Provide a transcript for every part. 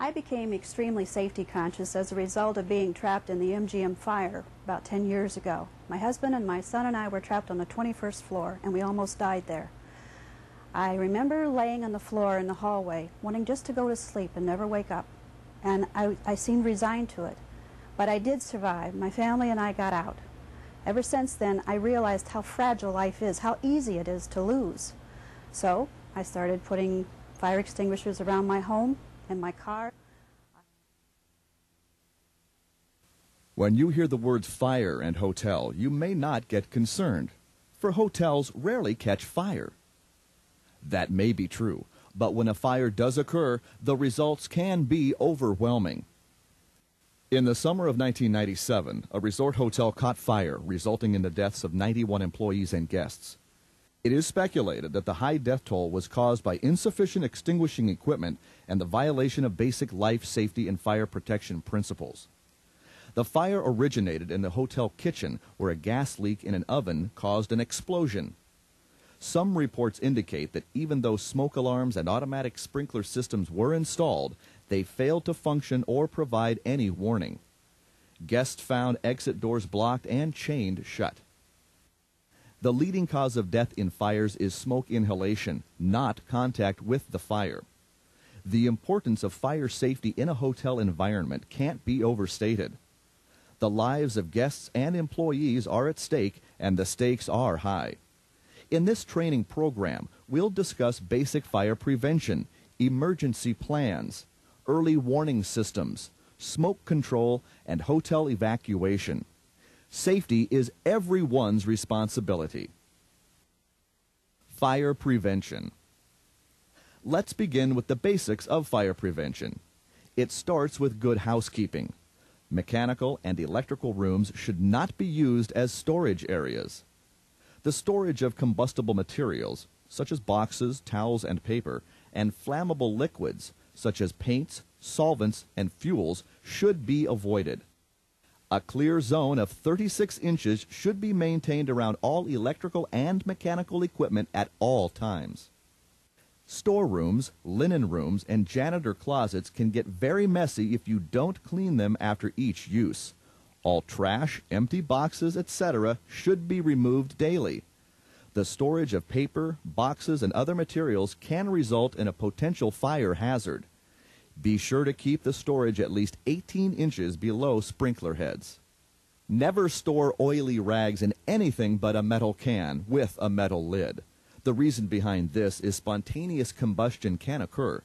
I became extremely safety conscious as a result of being trapped in the MGM fire about 10 years ago. My husband and my son and I were trapped on the 21st floor, and we almost died there. I remember laying on the floor in the hallway, wanting just to go to sleep and never wake up. And I seemed resigned to it. But I did survive. My family and I got out. Ever since then, I realized how fragile life is, how easy it is to lose. So I started putting fire extinguishers around my home and my car. When you hear the words fire and hotel, you may not get concerned, for hotels rarely catch fire. That may be true, but when a fire does occur, the results can be overwhelming. In the summer of 1997, a resort hotel caught fire, resulting in the deaths of 91 employees and guests. It is speculated that the high death toll was caused by insufficient extinguishing equipment and the violation of basic life safety and fire protection principles. The fire originated in the hotel kitchen, where a gas leak in an oven caused an explosion. Some reports indicate that even though smoke alarms and automatic sprinkler systems were installed, they failed to function or provide any warning. Guests found exit doors blocked and chained shut. The leading cause of death in fires is smoke inhalation, not contact with the fire. The importance of fire safety in a hotel environment can't be overstated. The lives of guests and employees are at stake, and the stakes are high. In this training program, we'll discuss basic fire prevention, emergency plans, early warning systems, smoke control, and hotel evacuation. Safety is everyone's responsibility. Fire prevention. Let's begin with the basics of fire prevention. It starts with good housekeeping. Mechanical and electrical rooms should not be used as storage areas. The storage of combustible materials, such as boxes, towels, and paper, and flammable liquids, such as paints, solvents, and fuels, should be avoided. A clear zone of 36 inches should be maintained around all electrical and mechanical equipment at all times. Storerooms, linen rooms, and janitor closets can get very messy if you don't clean them after each use. All trash, empty boxes, etc. should be removed daily. The storage of paper, boxes, and other materials can result in a potential fire hazard. Be sure to keep the storage at least 18 inches below sprinkler heads. Never store oily rags in anything but a metal can with a metal lid. The reason behind this is spontaneous combustion can occur.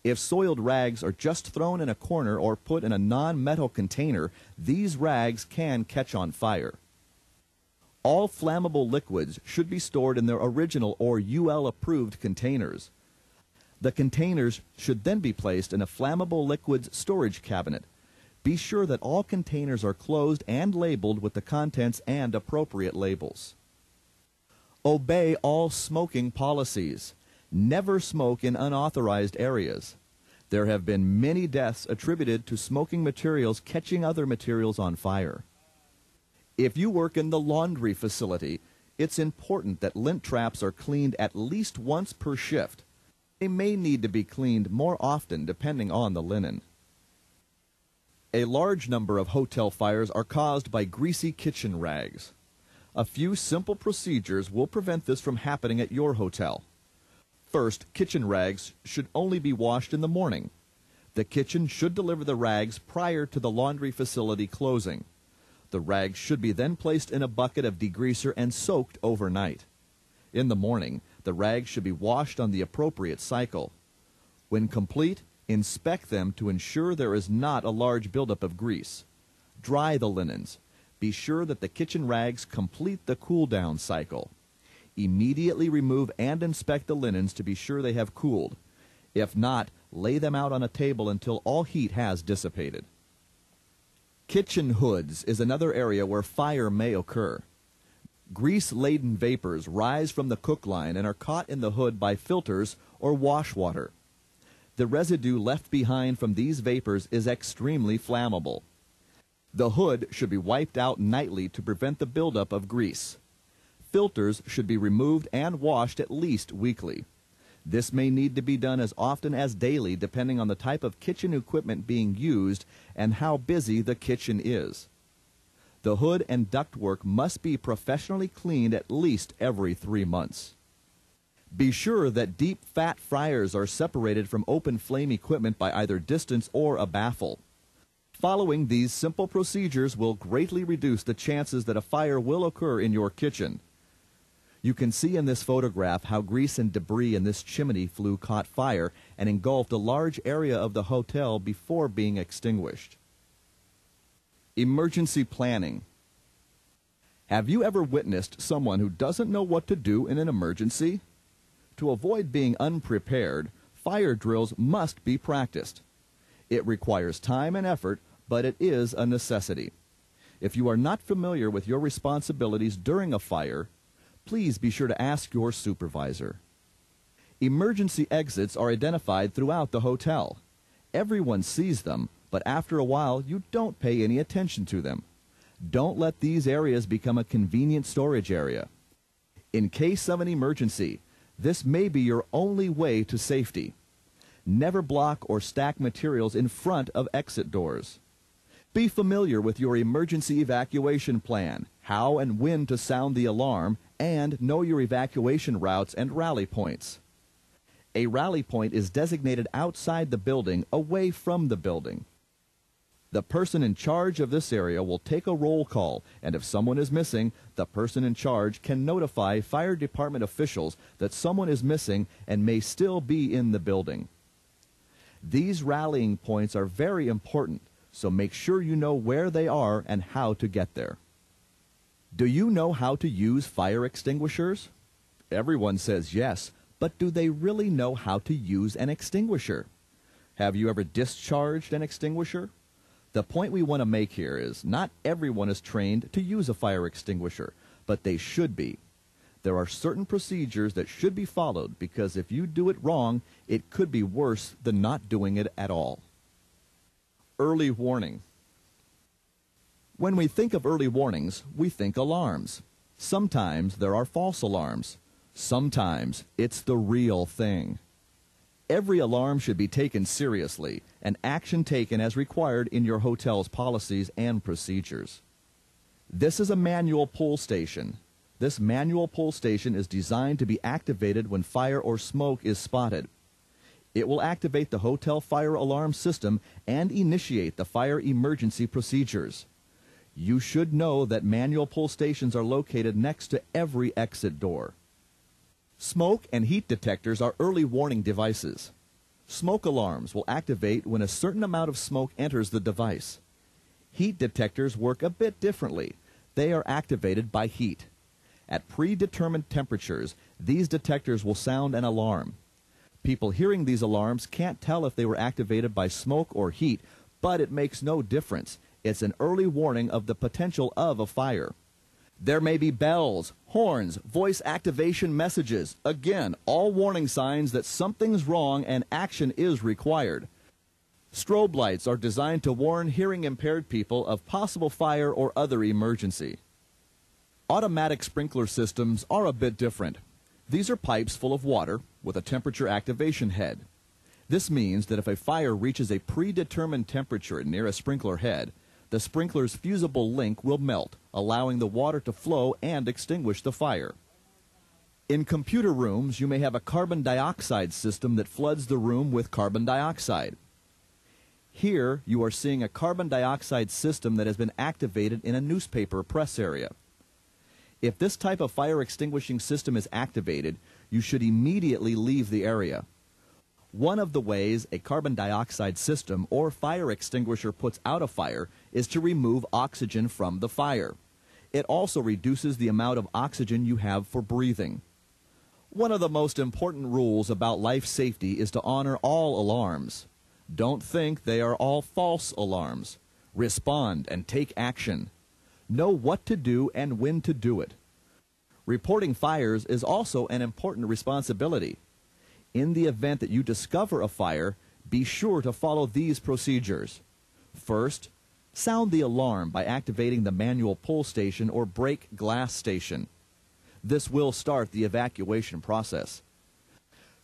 If soiled rags are just thrown in a corner or put in a non-metal container, these rags can catch on fire. All flammable liquids should be stored in their original or UL-approved containers. The containers should then be placed in a flammable liquids storage cabinet. Be sure that all containers are closed and labeled with the contents and appropriate labels. Obey all smoking policies. Never smoke in unauthorized areas. There have been many deaths attributed to smoking materials catching other materials on fire. If you work in the laundry facility, it's important that lint traps are cleaned at least once per shift. They may need to be cleaned more often depending on the linen. A large number of hotel fires are caused by greasy kitchen rags. A few simple procedures will prevent this from happening at your hotel. First, kitchen rags should only be washed in the morning. The kitchen should deliver the rags prior to the laundry facility closing. The rags should be then placed in a bucket of degreaser and soaked overnight. In the morning, the rags should be washed on the appropriate cycle. When complete, inspect them to ensure there is not a large buildup of grease. Dry the linens. Be sure that the kitchen rags complete the cool-down cycle. Immediately remove and inspect the linens to be sure they have cooled. If not, lay them out on a table until all heat has dissipated. Kitchen hoods is another area where fire may occur. Grease-laden vapors rise from the cook line and are caught in the hood by filters or wash water. The residue left behind from these vapors is extremely flammable. The hood should be wiped out nightly to prevent the buildup of grease. Filters should be removed and washed at least weekly. This may need to be done as often as daily depending on the type of kitchen equipment being used and how busy the kitchen is. The hood and ductwork must be professionally cleaned at least every 3 months. Be sure that deep fat fryers are separated from open flame equipment by either distance or a baffle. Following these simple procedures will greatly reduce the chances that a fire will occur in your kitchen. You can see in this photograph how grease and debris in this chimney flue caught fire and engulfed a large area of the hotel before being extinguished. Emergency planning. Have you ever witnessed someone who doesn't know what to do in an emergency? To avoid being unprepared, fire drills must be practiced. It requires time and effort, but it is a necessity. If you are not familiar with your responsibilities during a fire, please be sure to ask your supervisor. Emergency exits are identified throughout the hotel. Everyone sees them, but after a while you don't pay any attention to them. Don't let these areas become a convenient storage area. In case of an emergency, this may be your only way to safety. Never block or stack materials in front of exit doors. Be familiar with your emergency evacuation plan, how and when to sound the alarm, and know your evacuation routes and rally points. A rally point is designated outside the building, away from the building. The person in charge of this area will take a roll call, and if someone is missing, the person in charge can notify fire department officials that someone is missing and may still be in the building. These rallying points are very important, so make sure you know where they are and how to get there. Do you know how to use fire extinguishers? Everyone says yes, but do they really know how to use an extinguisher? Have you ever discharged an extinguisher? The point we want to make here is not everyone is trained to use a fire extinguisher, but they should be. There are certain procedures that should be followed because if you do it wrong, it could be worse than not doing it at all. Early warning. When we think of early warnings, we think alarms. Sometimes there are false alarms. Sometimes it's the real thing. Every alarm should be taken seriously and action taken as required in your hotel's policies and procedures. This is a manual pull station. This manual pull station is designed to be activated when fire or smoke is spotted. It will activate the hotel fire alarm system and initiate the fire emergency procedures. You should know that manual pull stations are located next to every exit door. Smoke and heat detectors are early warning devices. Smoke alarms will activate when a certain amount of smoke enters the device. Heat detectors work a bit differently. They are activated by heat. At predetermined temperatures, these detectors will sound an alarm. People hearing these alarms can't tell if they were activated by smoke or heat, but it makes no difference. It's an early warning of the potential of a fire. There may be bells, horns, voice activation messages. Again, all warning signs that something's wrong and action is required. Strobe lights are designed to warn hearing-impaired people of possible fire or other emergency. Automatic sprinkler systems are a bit different. These are pipes full of water with a temperature activation head. This means that if a fire reaches a predetermined temperature near a sprinkler head, the sprinkler's fusible link will melt, allowing the water to flow and extinguish the fire. In computer rooms, you may have a carbon dioxide system that floods the room with carbon dioxide. Here, you are seeing a carbon dioxide system that has been activated in a newspaper press area. If this type of fire extinguishing system is activated, you should immediately leave the area. One of the ways a carbon dioxide system or fire extinguisher puts out a fire is to remove oxygen from the fire. It also reduces the amount of oxygen you have for breathing. One of the most important rules about life safety is to honor all alarms. Don't think they are all false alarms. Respond and take action. Know what to do and when to do it. Reporting fires is also an important responsibility. In the event that you discover a fire, be sure to follow these procedures. First, sound the alarm by activating the manual pull station or break glass station. This will start the evacuation process.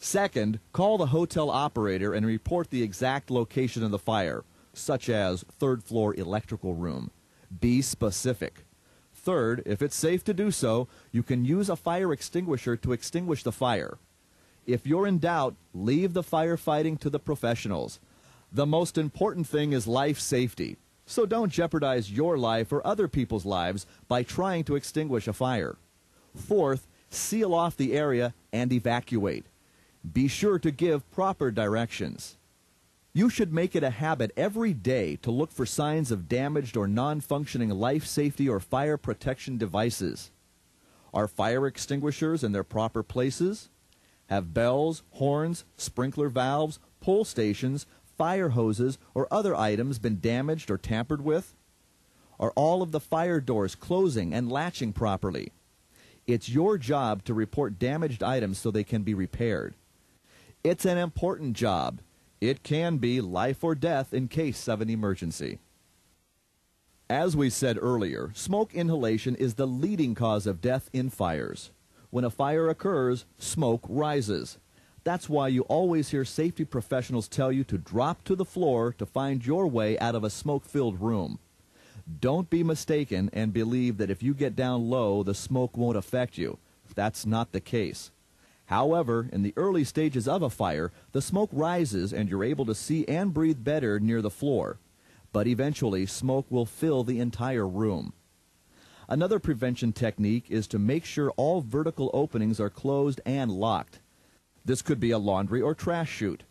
Second, call the hotel operator and report the exact location of the fire, such as third floor electrical room. Be specific. Third, if it's safe to do so, you can use a fire extinguisher to extinguish the fire. If you're in doubt, leave the firefighting to the professionals. The most important thing is life safety, so don't jeopardize your life or other people's lives by trying to extinguish a fire. Fourth, seal off the area and evacuate. Be sure to give proper directions. You should make it a habit every day to look for signs of damaged or non-functioning life safety or fire protection devices. Are fire extinguishers in their proper places? Have bells, horns, sprinkler valves, pull stations, fire hoses, or other items been damaged or tampered with? Are all of the fire doors closing and latching properly? It's your job to report damaged items so they can be repaired. It's an important job. It can be life or death in case of an emergency. As we said earlier, smoke inhalation is the leading cause of death in fires. When a fire occurs, smoke rises. That's why you always hear safety professionals tell you to drop to the floor to find your way out of a smoke-filled room. Don't be mistaken and believe that if you get down low, the smoke won't affect you. That's not the case. However, in the early stages of a fire, the smoke rises and you're able to see and breathe better near the floor. But eventually, smoke will fill the entire room. Another prevention technique is to make sure all vertical openings are closed and locked. This could be a laundry or trash chute.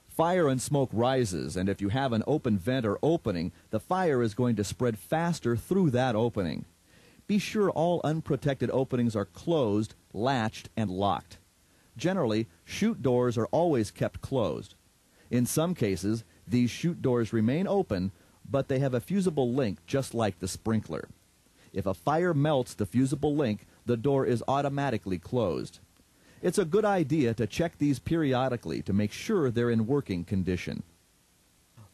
Fire and smoke rises, and if you have an open vent or opening, the fire is going to spread faster through that opening. Be sure all unprotected openings are closed, latched, and locked. Generally, chute doors are always kept closed. In some cases, these chute doors remain open, but they have a fusible link just like the sprinkler. If a fire melts the fusible link, the door is automatically closed. It's a good idea to check these periodically to make sure they're in working condition.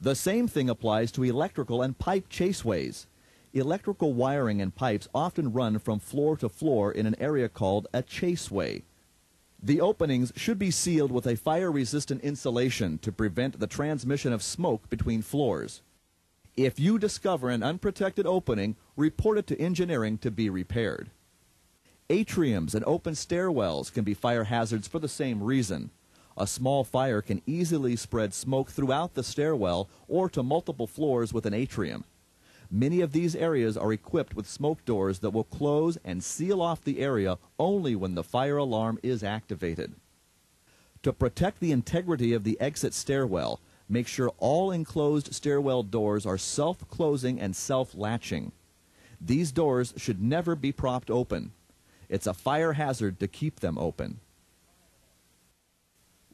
The same thing applies to electrical and pipe chaseways. Electrical wiring and pipes often run from floor to floor in an area called a chaseway. The openings should be sealed with a fire-resistant insulation to prevent the transmission of smoke between floors. If you discover an unprotected opening, report it to engineering to be repaired. Atriums and open stairwells can be fire hazards for the same reason. A small fire can easily spread smoke throughout the stairwell or to multiple floors with an atrium. Many of these areas are equipped with smoke doors that will close and seal off the area only when the fire alarm is activated. To protect the integrity of the exit stairwell, make sure all enclosed stairwell doors are self-closing and self-latching. These doors should never be propped open. It's a fire hazard to keep them open.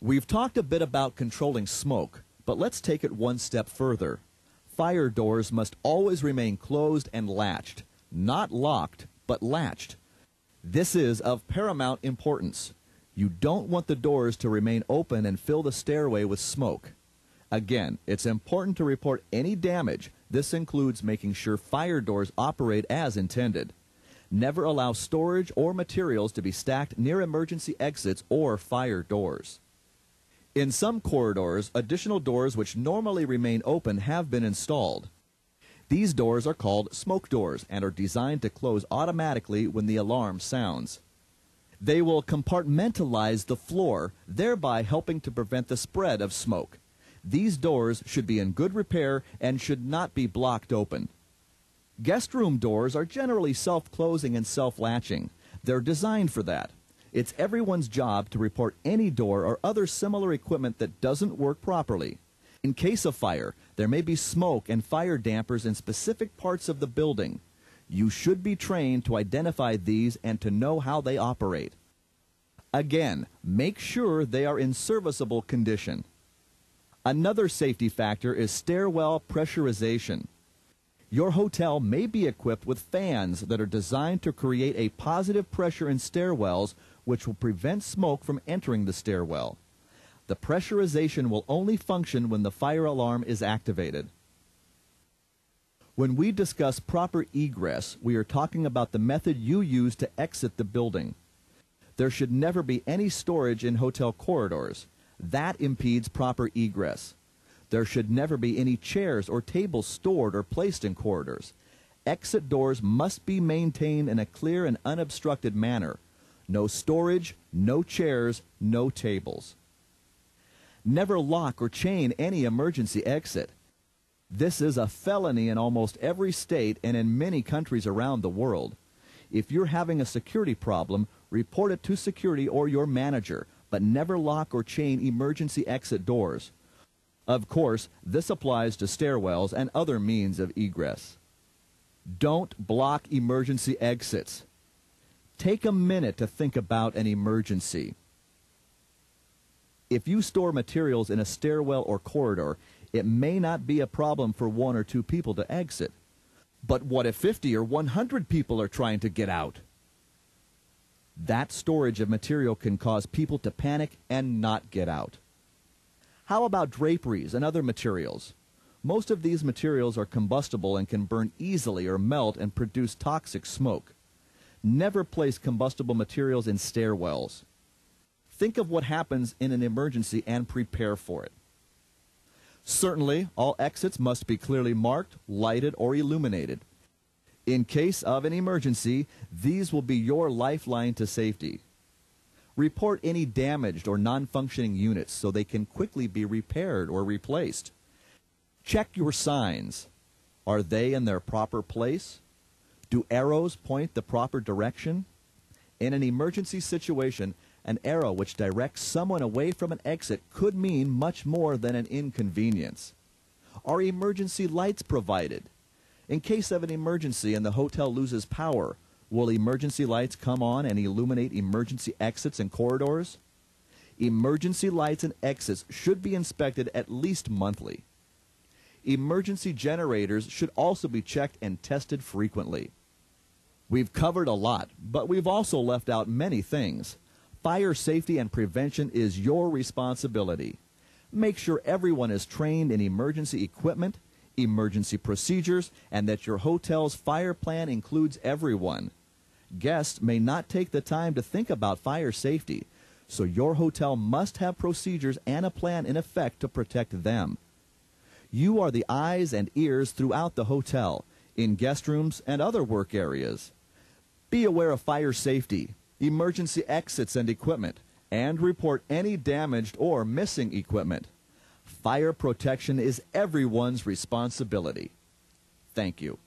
We've talked a bit about controlling smoke, but let's take it one step further. Fire doors must always remain closed and latched, not locked, but latched. This is of paramount importance. You don't want the doors to remain open and fill the stairway with smoke. Again, it's important to report any damage. This includes making sure fire doors operate as intended. Never allow storage or materials to be stacked near emergency exits or fire doors. In some corridors, additional doors which normally remain open have been installed. These doors are called smoke doors and are designed to close automatically when the alarm sounds. They will compartmentalize the floor, thereby helping to prevent the spread of smoke. These doors should be in good repair and should not be blocked open. Guest room doors are generally self-closing and self-latching. They're designed for that. It's everyone's job to report any door or other similar equipment that doesn't work properly. In case of fire, there may be smoke and fire dampers in specific parts of the building. You should be trained to identify these and to know how they operate. Again, make sure they are in serviceable condition. Another safety factor is stairwell pressurization. Your hotel may be equipped with fans that are designed to create a positive pressure in stairwells which will prevent smoke from entering the stairwell. The pressurization will only function when the fire alarm is activated. When we discuss proper egress, we are talking about the method you use to exit the building. There should never be any storage in hotel corridors. That impedes proper egress. There should never be any chairs or tables stored or placed in corridors. Exit doors must be maintained in a clear and unobstructed manner. No storage, no chairs, no tables. Never lock or chain any emergency exit. This is a felony in almost every state and in many countries around the world. If you're having a security problem, report it to security or your manager, but never lock or chain emergency exit doors. Of course, this applies to stairwells and other means of egress. Don't block emergency exits. Take a minute to think about an emergency. If you store materials in a stairwell or corridor, it may not be a problem for 1 or 2 people to exit. But what if 50 or 100 people are trying to get out? That storage of material can cause people to panic and not get out. How about draperies and other materials? Most of these materials are combustible and can burn easily or melt and produce toxic smoke. Never place combustible materials in stairwells. Think of what happens in an emergency and prepare for it. Certainly, all exits must be clearly marked, lighted, or illuminated. In case of an emergency, these will be your lifeline to safety. Report any damaged or non-functioning units so they can quickly be repaired or replaced. Check your signs. Are they in their proper place? Do arrows point the proper direction? In an emergency situation, an arrow which directs someone away from an exit could mean much more than an inconvenience. Are emergency lights provided? In case of an emergency and the hotel loses power, will emergency lights come on and illuminate emergency exits and corridors? Emergency lights and exits should be inspected at least monthly. Emergency generators should also be checked and tested frequently. We've covered a lot, but we've also left out many things. Fire safety and prevention is your responsibility. Make sure everyone is trained in emergency equipment, emergency procedures, and that your hotel's fire plan includes everyone. Guests may not take the time to think about fire safety, so your hotel must have procedures and a plan in effect to protect them. You are the eyes and ears throughout the hotel, in guest rooms and other work areas. Be aware of fire safety, emergency exits and equipment, and report any damaged or missing equipment. Fire protection is everyone's responsibility. Thank you.